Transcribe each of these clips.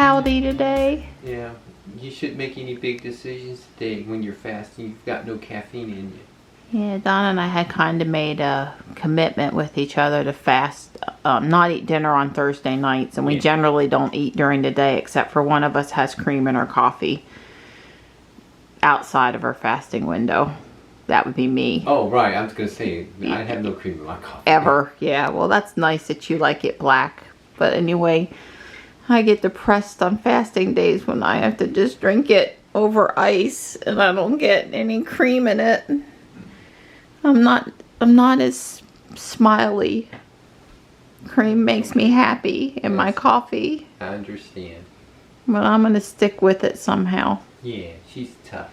pouty today. Yeah, you shouldn't make any big decisions today when you're fasting. You've got no caffeine in you. Yeah, Donna and I had kind of made a commitment with each other to fast, not eat dinner on Thursday nights, and we generally don't eat during the day except for one of us has cream in our coffee outside of our fasting window. That would be me. Oh, right. I was going to say, I have no cream in my coffee. Ever. Yeah, well, that's nice that you like it black. But anyway, I get depressed on fasting days when I have to just drink it over ice and I don't get any cream in it. I'm not as smiley. Cream makes me happy in my coffee. I understand. But I'm going to stick with it somehow. Yeah, she's tough.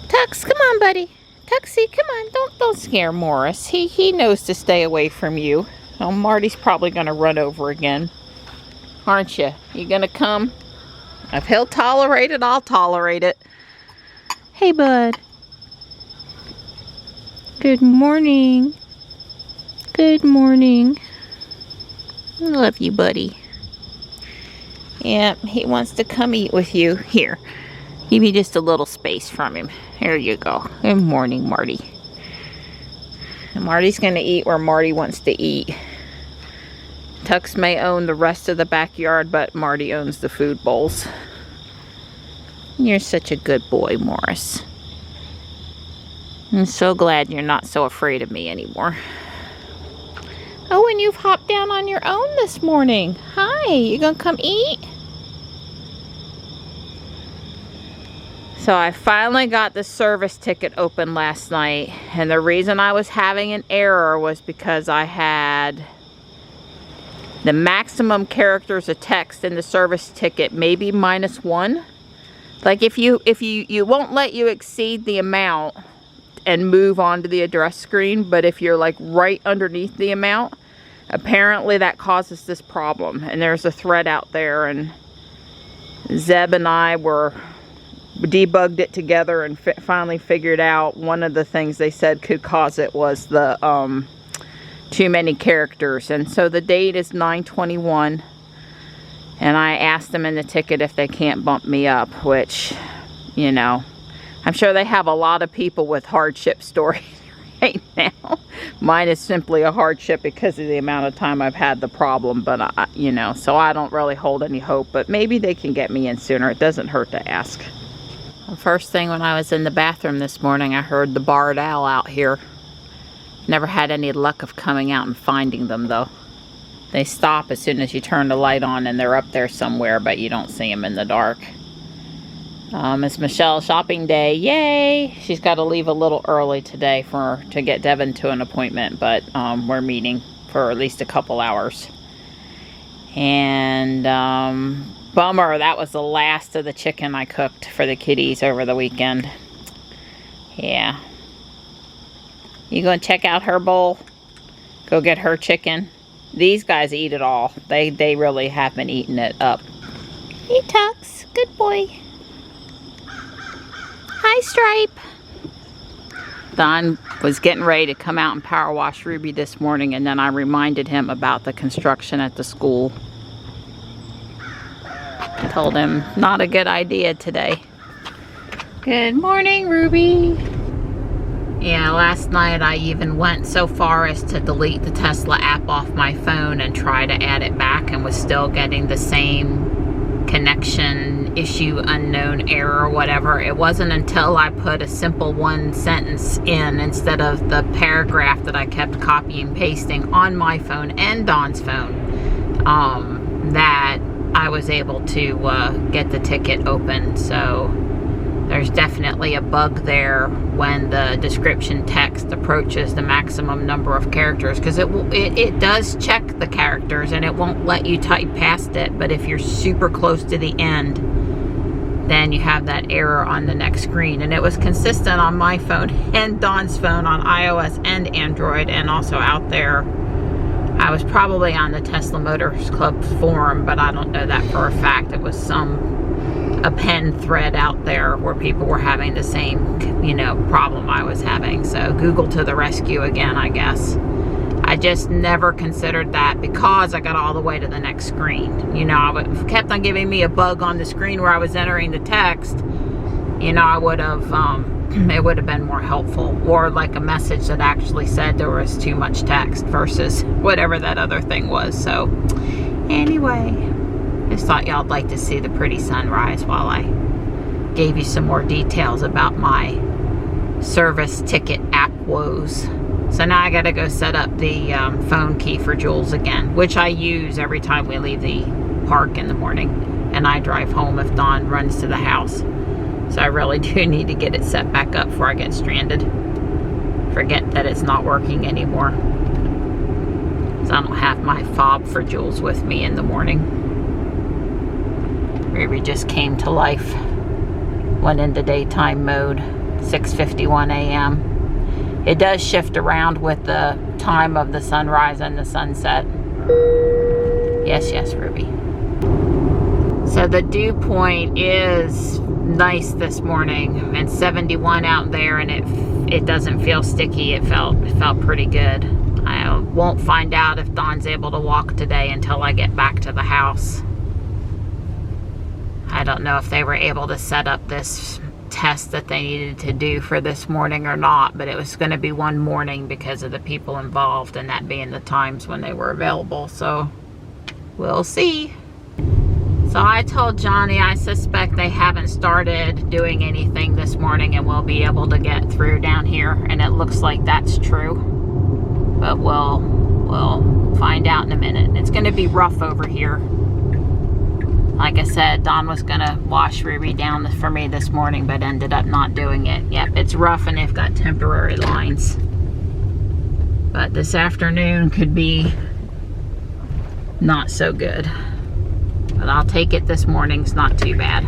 Tux, come on, buddy. Tuxie, come on. Don't scare Morris. He knows to stay away from you. Oh, Marty's probably going to run over again. Aren't you? You going to come? If he'll tolerate it, I'll tolerate it. Hey, bud. Good morning. Good morning. I love you, buddy. Yeah, he wants to come eat with you. Here, give me just a little space from him. There you go. Good morning, Marty. And Marty's going to eat where Marty wants to eat. Tux may own the rest of the backyard, but Marty owns the food bowls. You're such a good boy, Morris. I'm so glad you're not so afraid of me anymore. Oh, and you've hopped down on your own this morning. Hi, you gonna come eat? So I finally got the service ticket open last night, and the reason I was having an error was because I had the maximum characters of text in the service ticket maybe -1. Like if you won't let you exceed the amount and move on to the address screen, but if you're like right underneath the amount, apparently that causes this problem. And there's a thread out there, and Zeb and I debugged it together and finally figured out one of the things they said could cause it was the too many characters. And so the date is 9/21, and I asked them in the ticket if they can't bump me up, which, you know, I'm sure they have a lot of people with hardship stories right now. Mine is simply a hardship because of the amount of time I've had the problem, but you know, so I don't really hold any hope, but maybe they can get me in sooner. It doesn't hurt to ask. The first thing when I was in the bathroom this morning, I heard the barred owl out here. Never had any luck of coming out and finding them though. They stop as soon as you turn the light on, and they're up there somewhere, but you don't see them in the dark. It's Michelle's shopping day. Yay! She's got to leave a little early today to get Devin to an appointment, but we're meeting for at least a couple hours. And bummer, that was the last of the chicken I cooked for the kiddies over the weekend. Yeah. You gonna check out her bowl? Go get her chicken. These guys eat it all. They really have been eating it up. Hey, Tux. Good boy. Hi, Stripe. Don was getting ready to come out and power wash Ruby this morning, and then I reminded him about the construction at the school. I told him not a good idea today. Good morning, Ruby. Yeah, last night I even went so far as to delete the Tesla app off my phone and try to add it back, and was still getting the same connection issue, unknown error, whatever. It wasn't until I put a simple one sentence in instead of the paragraph that I kept copying and pasting on my phone and Don's phone that I was able to get the ticket open. So there's definitely a bug there when the description text approaches the maximum number of characters, because it does check the characters and it won't let you type past it, but if you're super close to the end, then you have that error on the next screen. And it was consistent on my phone and Don's phone on iOS and Android, and also out there. I was probably on the Tesla Motors Club forum, but I don't know that for a fact. It was a pen thread out there where people were having the same, you know, problem I was having. So Google to the rescue again, I guess. I just never considered that because I got all the way to the next screen. You know, it kept on giving me a bug on the screen where I was entering the text. You know, I would have, it would have been more helpful. Or like a message that actually said there was too much text versus whatever that other thing was. So anyway, just thought y'all would like to see the pretty sunrise while I gave you some more details about my service ticket app woes. So now I gotta go set up the phone key for Jules again, which I use every time we leave the park in the morning and I drive home if Dawn runs to the house. So I really do need to get it set back up before I get stranded. Forget that it's not working anymore. So I don't have my fob for Jules with me in the morning. Ruby just came to life. Went into daytime mode, 6:51 a.m. It does shift around with the time of the sunrise and the sunset. Yes, yes, Ruby. So the dew point is nice this morning, and 71 out there, and it doesn't feel sticky. It felt pretty good. I won't find out if Dawn's able to walk today until I get back to the house. I don't know if they were able to set up this test that they needed to do for this morning or not, but it was going to be one morning because of the people involved and that being the times when they were available, so we'll see. So I told Johnny I suspect they haven't started doing anything this morning and we'll be able to get through down here, and it looks like that's true, but we'll find out in a minute. It's going to be rough over here. Like I said, Dawn was gonna wash Ruby down for me this morning, but ended up not doing it. Yep, it's rough and they've got temporary lines. But this afternoon could be not so good. But I'll take it this morning's not too bad.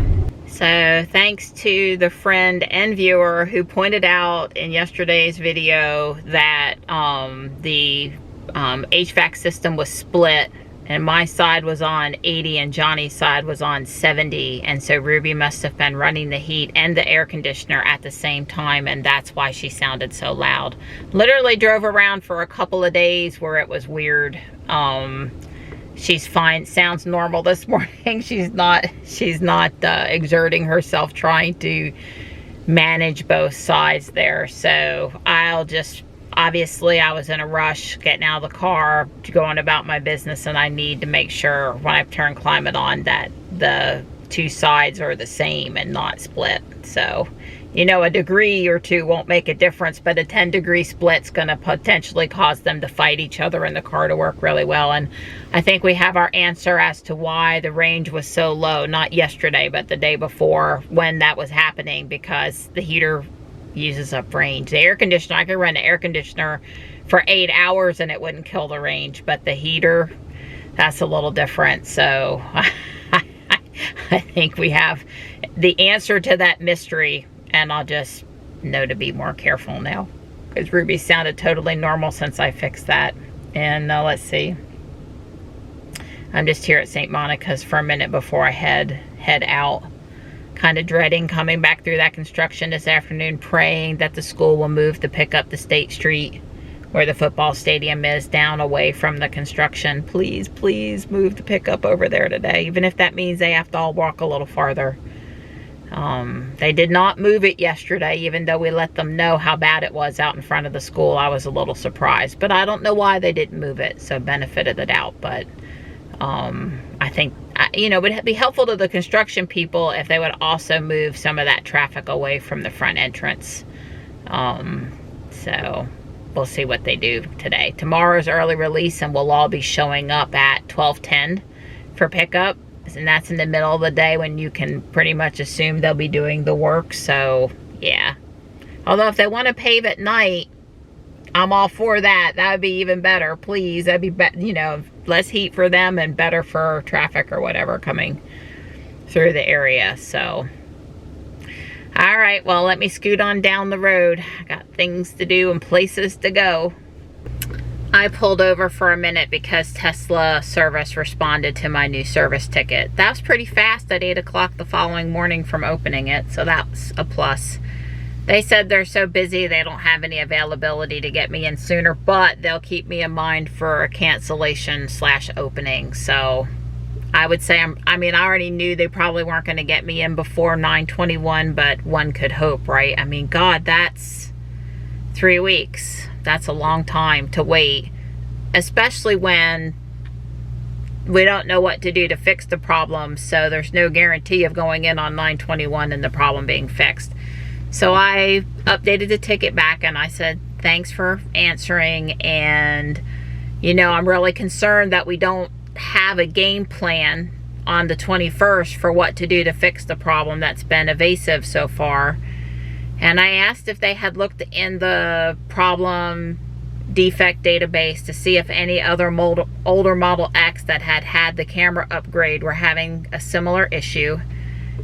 So thanks to the friend and viewer who pointed out in yesterday's video that the HVAC system was split, and my side was on 80 and Johnny's side was on 70, and so Ruby must have been running the heat and the air conditioner at the same time, and that's why she sounded so loud. Literally drove around for a couple of days where it was weird. She's fine, sounds normal this morning. She's not exerting herself trying to manage both sides there. So I'll just, obviously I was in a rush getting out of the car, going about my business, and I need to make sure when I've turned climate on that the two sides are the same and not split. So, you know, a degree or two won't make a difference, but a 10-degree split's gonna potentially cause them to fight each other in the car to work really well. And I think we have our answer as to why the range was so low, not yesterday, but the day before when that was happening, because the heater uses up range. The air conditioner, I could run the air conditioner for 8 hours and it wouldn't kill the range, but the heater, that's a little different. So I think we have the answer to that mystery, and I'll just know to be more careful now, because Ruby sounded totally normal since I fixed that. And let's see, I'm just here at St. Monica's for a minute before I head out. Kind of dreading coming back through that construction this afternoon, praying that the school will move to pick up the State Street where the football stadium is, down away from the construction. Please, please move the pickup over there today, even if that means they have to all walk a little farther. They did not move it yesterday, even though we let them know how bad it was out in front of the school. I was a little surprised, but I don't know why they didn't move it, so benefit of the doubt. But I think, you know, it would be helpful to the construction people if they would also move some of that traffic away from the front entrance. So we'll see what they do today. Tomorrow's early release, and we'll all be showing up at 12:10 for pickup. And that's in the middle of the day when you can pretty much assume they'll be doing the work. So yeah, although if they want to pave at night, I'm all for that. That would be even better, please. That'd be, you know, less heat for them and better for traffic or whatever coming through the area. So all right, well, let me scoot on down the road. I got things to do and places to go. I pulled over for a minute because Tesla service responded to my new service ticket. That was pretty fast at 8 o'clock the following morning from opening it, so that's a plus. They said they're so busy they don't have any availability to get me in sooner, but they'll keep me in mind for a cancellation / opening. So I would say, I already knew they probably weren't going to get me in before 9/21, but one could hope, right? I mean, God, that's 3 weeks. That's a long time to wait, especially when we don't know what to do to fix the problem. So there's no guarantee of going in on 9/21 and the problem being fixed. So I updated the ticket back and I said, thanks for answering. And, you know, I'm really concerned that we don't have a game plan on the 21st for what to do to fix the problem that's been evasive so far. And I asked if they had looked in the problem defect database to see if any other older Model X that had the camera upgrade were having a similar issue.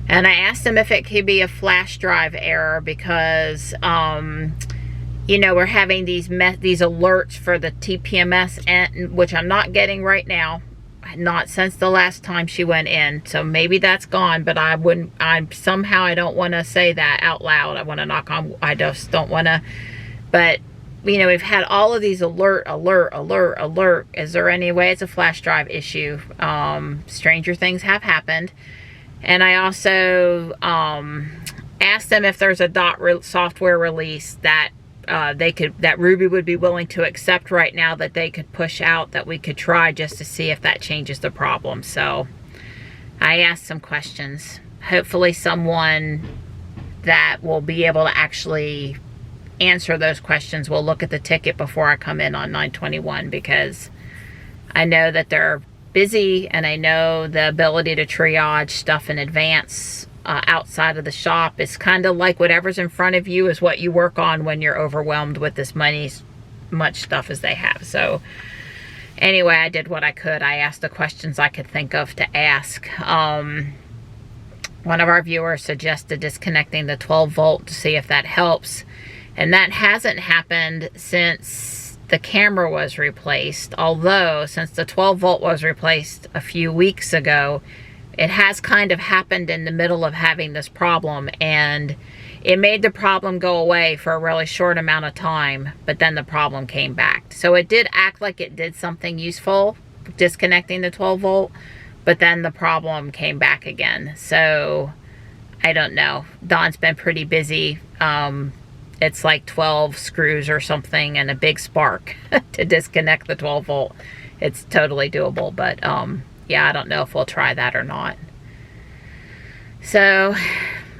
And I asked them if it could be a flash drive error because, you know, we're having these alerts for the TPMS, which I'm not getting right now. Not since the last time she went in. So maybe that's gone, but I don't want to say that out loud. I want to knock on, I just don't want to. But, you know, we've had all of these alert. Is there any way it's a flash drive issue? Stranger things have happened. And I also asked them if there's a software release that that Ruby would be willing to accept right now, that they could push out, that we could try just to see if that changes the problem. So I asked some questions. Hopefully someone that will be able to actually answer those questions will look at the ticket before I come in on 9/21, because I know that they're busy and I know the ability to triage stuff in advance outside of the shop is kind of like whatever's in front of you is what you work on when you're overwhelmed with as much stuff as they have. So anyway, I did what I could. I asked the questions I could think of to ask. One of our viewers suggested disconnecting the 12 volt to see if that helps. And that hasn't happened since the camera was replaced. Although, since the 12 volt was replaced a few weeks ago, it has kind of happened in the middle of having this problem, and it made the problem go away for a really short amount of time, but then the problem came back. So it did act like it did something useful, disconnecting the 12 volt, but then the problem came back again. So I don't know. Dawn's been pretty busy. It's like 12 screws or something and a big spark to disconnect the 12 volt. It's totally doable, but yeah, I don't know if we'll try that or not. So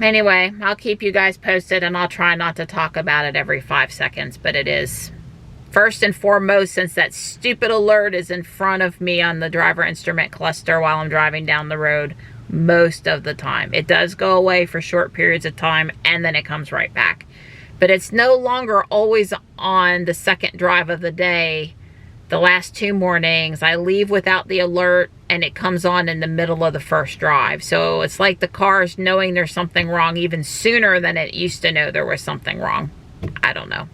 anyway, I'll keep you guys posted, and I'll try not to talk about it every 5 seconds, but it is first and foremost, since that stupid alert is in front of me on the driver instrument cluster while I'm driving down the road most of the time. It does go away for short periods of time and then it comes right back. But it's no longer always on the second drive of the day. The last 2 mornings, I leave without the alert and it comes on in the middle of the first drive. So it's like the car is knowing there's something wrong even sooner than it used to know there was something wrong. I don't know.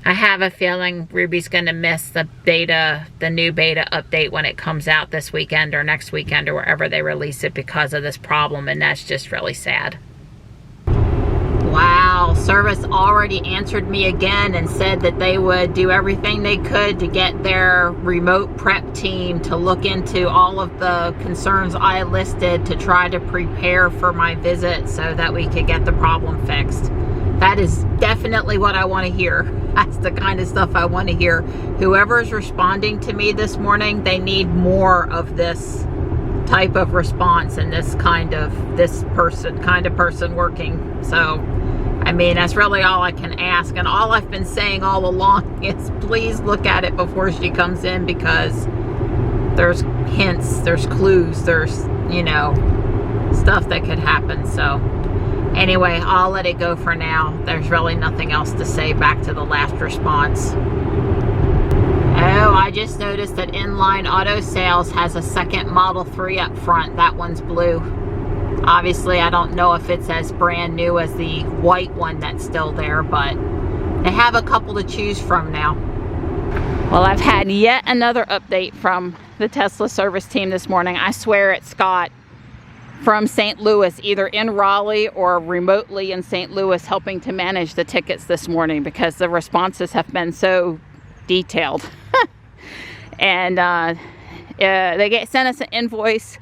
I have a feeling Ruby's going to miss the new beta update when it comes out this weekend or next weekend or wherever they release it because of this problem, and that's just really sad. Wow, service already answered me again and said that they would do everything they could to get their remote prep team to look into all of the concerns I listed to try to prepare for my visit so that we could get the problem fixed. That is definitely what I want to hear. That's the kind of stuff I want to hear. Whoever is responding to me this morning, they need more of this type of response and this kind of person working. So I mean, that's really all I can ask, and all I've been saying all along is please look at it before she comes in, because there's hints, there's clues, there's, you know, stuff that could happen. So anyway, I'll let it go for now. There's really nothing else to say back to the last response. Oh, I just noticed that Inline Auto Sales has a second Model 3 up front. That one's blue. Obviously, I don't know if it's as brand new as the white one that's still there, but they have a couple to choose from now. Well, I've had yet another update from the Tesla service team this morning. I swear it's Scott. from St. Louis, either in Raleigh or remotely in St. Louis, helping to manage the tickets this morning because the responses have been so detailed. And they sent us an invoice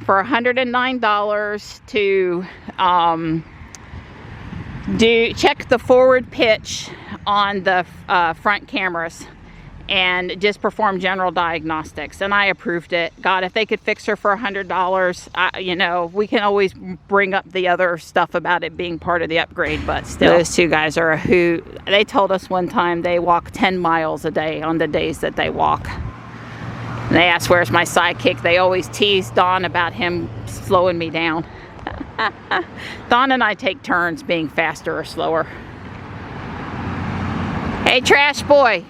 for $109 to check the forward pitch on the front cameras and just perform general diagnostics, and I approved it. God, if they could fix her for $100, you know, we can always bring up the other stuff about it being part of the upgrade, but still, those two guys are a hoot. They told us one time they walk 10 miles a day on the days that they walk. And they asked, where's my sidekick? They always tease Don about him slowing me down. Don and I take turns being faster or slower. Hey, trash boy.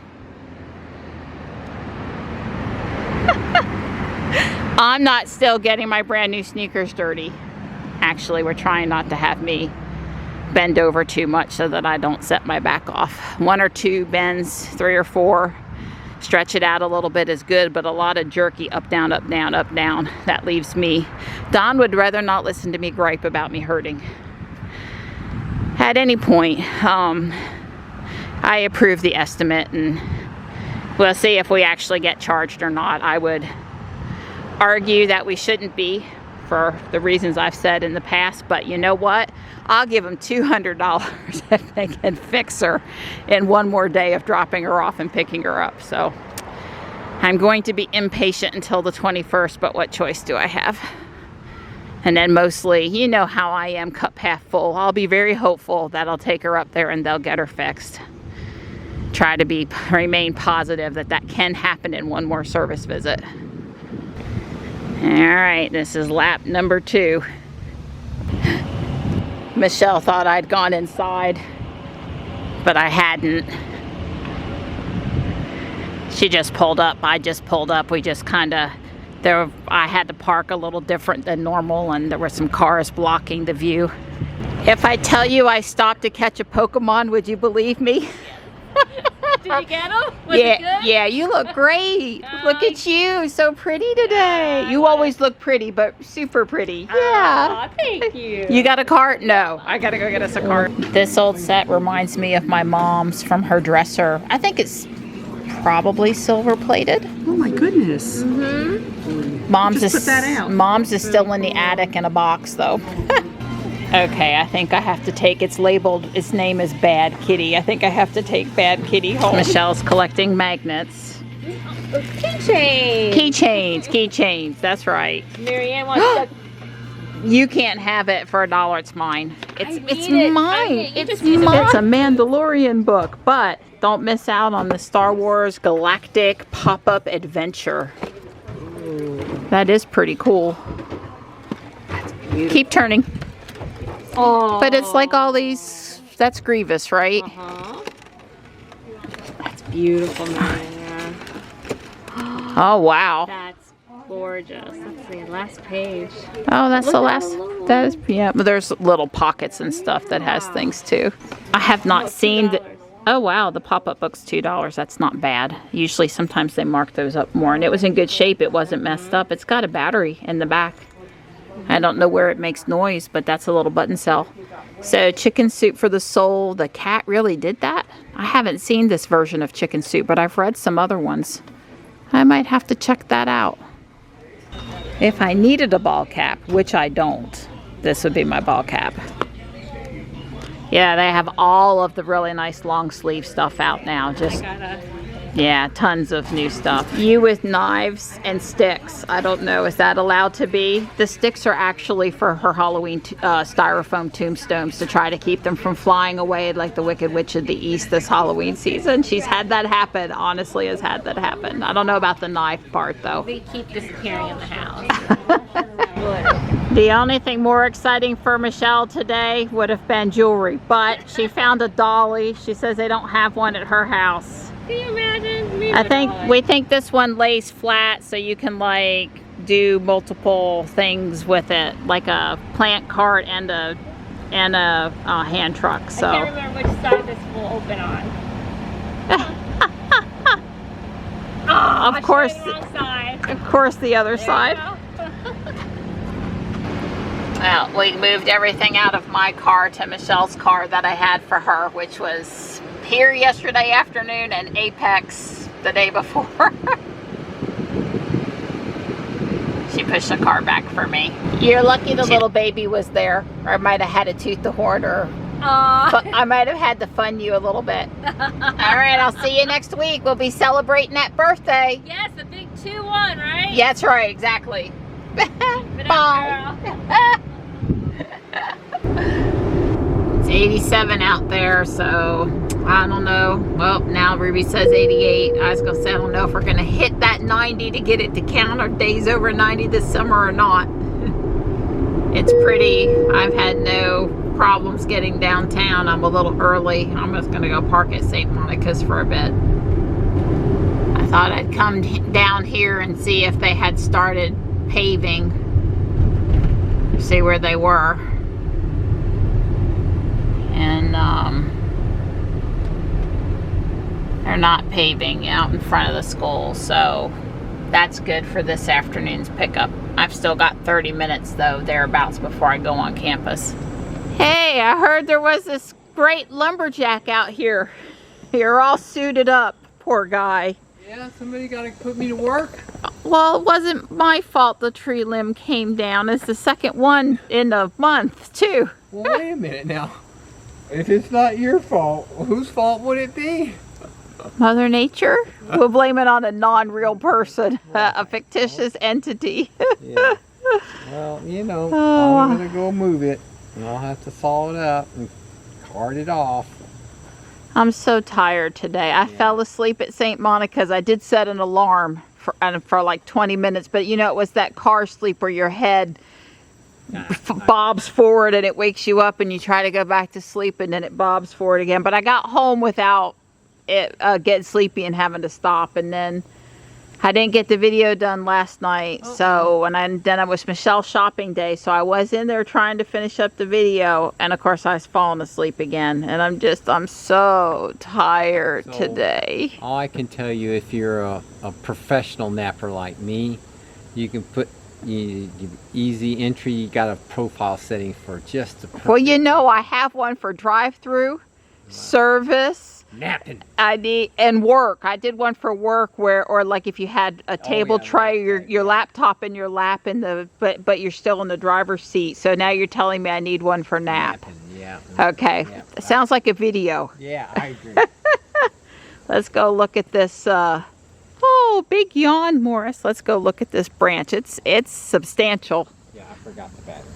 I'm not still getting my brand new sneakers dirty. Actually, we're trying not to have me bend over too much so that I don't set my back off. 1 or 2 bends, 3 or 4. Stretch it out a little bit is good, but a lot of jerky up, down, up, down, up, down. That leaves me. Don would rather not listen to me gripe about me hurting. At any point, I approve the estimate, and we'll see if we actually get charged or not. I would argue that we shouldn't be for the reasons I've said in the past, but you know what? I'll give them $200 if they can fix her in one more day of dropping her off and picking her up. So I'm going to be impatient until the 21st, but what choice do I have? And then mostly, you know how I am, cup half full. I'll be very hopeful that I'll take her up there and they'll get her fixed. Try to remain positive that that can happen in one more service visit. All right, this is lap number 2. Michelle thought I'd gone inside, but I hadn't. She just pulled up. I just pulled up. We just kind of, I had to park a little different than normal, and there were some cars blocking the view. If I tell you I stopped to catch a Pokemon, would you believe me? Did you get them? Was it good? Yeah, you look great. Look at you, so pretty today. You always look pretty, but super pretty. Yeah. Thank you. You got a cart? No, I gotta go get us a cart. This old set reminds me of my mom's from her dresser. I think it's probably silver plated. Oh my goodness. Mom's Just put that out. Mom's is still in the attic in a box though. Okay, I think I have to take, its labeled, its name is Bad Kitty. I think I have to take Bad Kitty home. Michelle's collecting magnets. Keychains. Keychains, that's right. Marianne wants to. You can't have it for $1, it's mine. It's it. mine. It's mine. It's a Mandalorian book, but don't miss out on the Star Wars Galactic Pop-Up Adventure. That is pretty cool. Keep turning. Oh. But it's like all these, that's Grievous, right? That's beautiful, Marianne. Oh, wow. That's gorgeous. Let's see, last page. Oh, that's Look the how last, long. that is, yeah, but there's little pockets and stuff that has things too. I have not seen the, oh wow, the pop-up book's $2. That's not bad. Usually sometimes they mark those up more, and it was in good shape. It wasn't messed up. It's got a battery in the back. I don't know where it makes noise, but that's a little button cell. So Chicken Soup for the Soul, the cat really did that? I haven't seen this version of Chicken Soup, but I've read some other ones. I might have to check that out. If I needed a ball cap, which I don't, this would be my ball cap. Yeah, they have all of the really nice long sleeve stuff out now. Just yeah, tons of new stuff. You with knives and sticks. I don't know, is that allowed to be? The sticks are actually for her Halloween styrofoam tombstones to try to keep them from flying away like the Wicked Witch of the East this Halloween season. She's had that happen, honestly has had that happen. I don't know about the knife part though. They keep disappearing in the house. The only thing more exciting for Michelle today would have been jewelry, but she found a dolly. She says they don't have one at her house. Can you imagine? I think we think this one lays flat so you can like do multiple things with it, like a plant cart and a hand truck. So I can't remember which side this will open on. of course, the wrong side. of course, the other There side. you go. Well, we moved everything out of my car to Michelle's car that I had for her, which was here yesterday afternoon and Apex the day before. She pushed the car back for me. You're lucky the little baby was there, or I might have had to toot the horn, or I might have had to fund you a little bit. All right, I'll see you next week. We'll be celebrating that birthday. Yes, the big 2-1, right? Yeah, that's right, exactly. Bye. It's 87 out there, so I don't know. Well, now Ruby says 88. I was going to say, I don't know if we're going to hit that 90 to get it to count our days over 90 this summer or not. It's pretty. I've had no problems getting downtown. I'm a little early. I'm just going to go park at St. Monica's for a bit. I thought I'd come down here and see if they had started paving. See where they were. And they're not paving out in front of the school, so that's good for this afternoon's pickup. I've still got 30 minutes though, thereabouts, before I go on campus. Hey, I heard there was this great lumberjack out here. You're all suited up, poor guy. Yeah, somebody got to put me to work. Well, it wasn't my fault the tree limb came down. It's the second one in a month, too. Well, wait a minute now. If it's not your fault, whose fault would it be? Mother Nature? We'll blame it on a non-real person, a fictitious entity. Yeah. Well, you know, I'm going to go move it, and I'll have to saw it up and cart it off. I'm so tired today. I fell asleep at St. Monica's. I did set an alarm for like 20 minutes, but you know, it was that car sleep where your head bobs forward and it wakes you up and you try to go back to sleep and then it bobs forward again. But I got home without it getting sleepy and having to stop, and then I didn't get the video done last night. So, and then it was Michelle's shopping day, so I was in there trying to finish up the video, and of course I was falling asleep again, and I'm so tired today. All I can tell you, if you're a professional napper like me, you can put easy entry. You got a profile setting for just the perfect. Well, you know, I have one for drive-through, service, napping. I need, and work. I did one for work where, or like if you had a table tray, your laptop in your lap in the, but you're still in the driver's seat. So now you're telling me I need one for nap. Napping, yeah. Okay. Yeah. Sounds like a video. Yeah, I agree. Let's go look at this. Oh, big yawn, Morris. Let's go look at this branch. It's substantial. Yeah, I forgot the battery.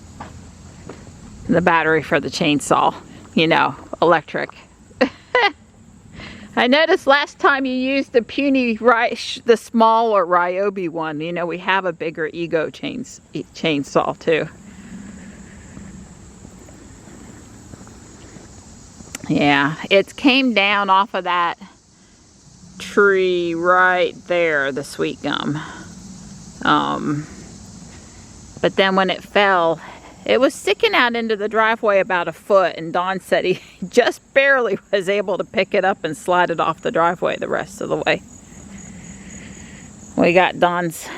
The battery for the chainsaw. You know, electric. I noticed last time you used the puny, the smaller Ryobi one. You know, we have a bigger Ego chainsaw too. Yeah, it came down off of that tree right there, the sweet gum. But then when it fell, it was sticking out into the driveway about a foot, and Don said he just barely was able to pick it up and slide it off the driveway the rest of the way. We got Don's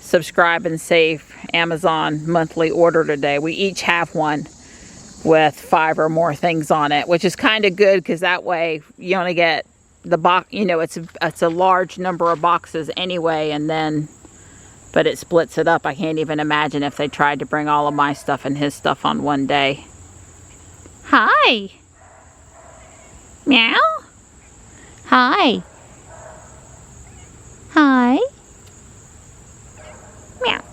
subscribe and save Amazon monthly order today. We each have one with 5 or more things on it, which is kind of good because that way you only get the box, you know, it's a large number of boxes anyway, and then but it splits it up. I can't even imagine if they tried to bring all of my stuff and his stuff on one day. Hi. Meow. Hi. Hi. Meow.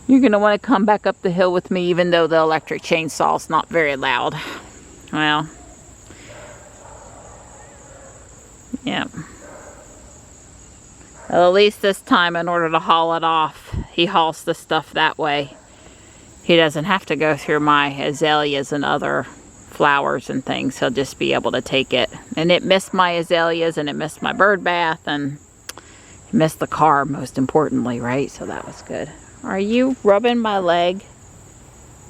You're going to want to come back up the hill with me, even though the electric chainsaw is not very loud. Well. Yeah. Well, at least this time, in order to haul it off, he hauls the stuff that way. He doesn't have to go through my azaleas and other flowers and things. He'll just be able to take it. And it missed my azaleas, and it missed my bird bath, and it missed the car, most importantly, right? So that was good. Are you rubbing my leg?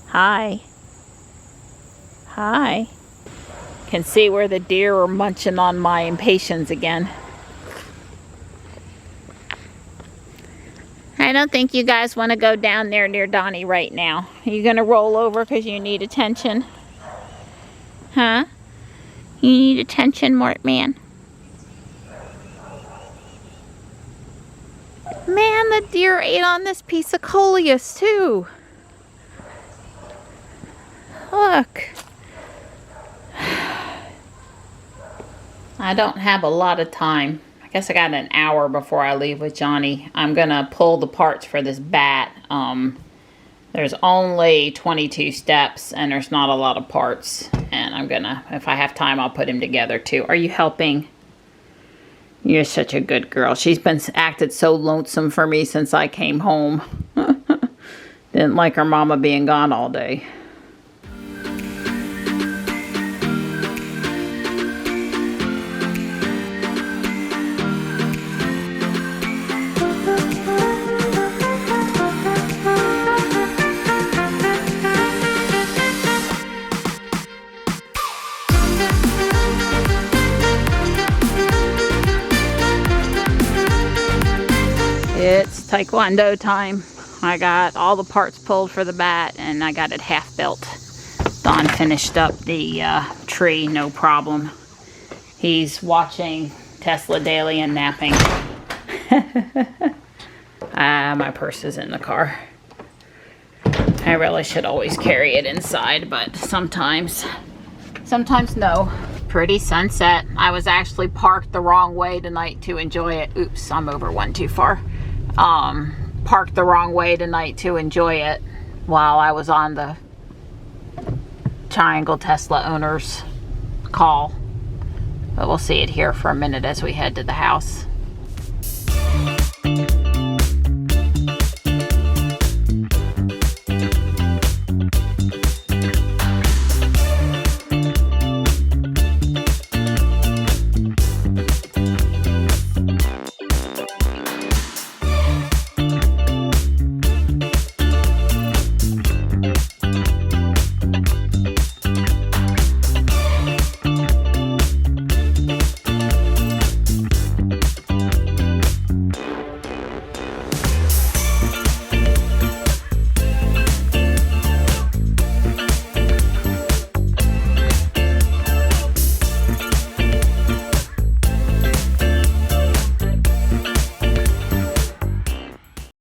Hi. Hi. Can see where the deer are munching on my impatiens again. I don't think you guys want to go down there near Donnie right now. Are you going to roll over because you need attention? Huh? You need attention, Mort man? Man, the deer ate on this piece of coleus too. Look. I don't have a lot of time. I guess I got an hour before I leave with Johnny. I'm gonna pull the parts for this bat. There's only 22 steps and there's not a lot of parts. And I'm gonna, if I have time, I'll put him together too. Are you helping? You're such a good girl. She's been acted so lonesome for me since I came home. Didn't like her mama being gone all day. It's Taekwondo time. I got all the parts pulled for the bat and I got it half built. Don finished up the tree, no problem. He's watching Tesla Daily and napping. My purse is in the car. I really should always carry it inside, but sometimes no. Pretty sunset. I was actually parked the wrong way tonight to enjoy it. Oops, I'm over one too far. Parked the wrong way tonight to enjoy it while I was on the Triangle Tesla owner's call. But we'll see it here for a minute as we head to the house.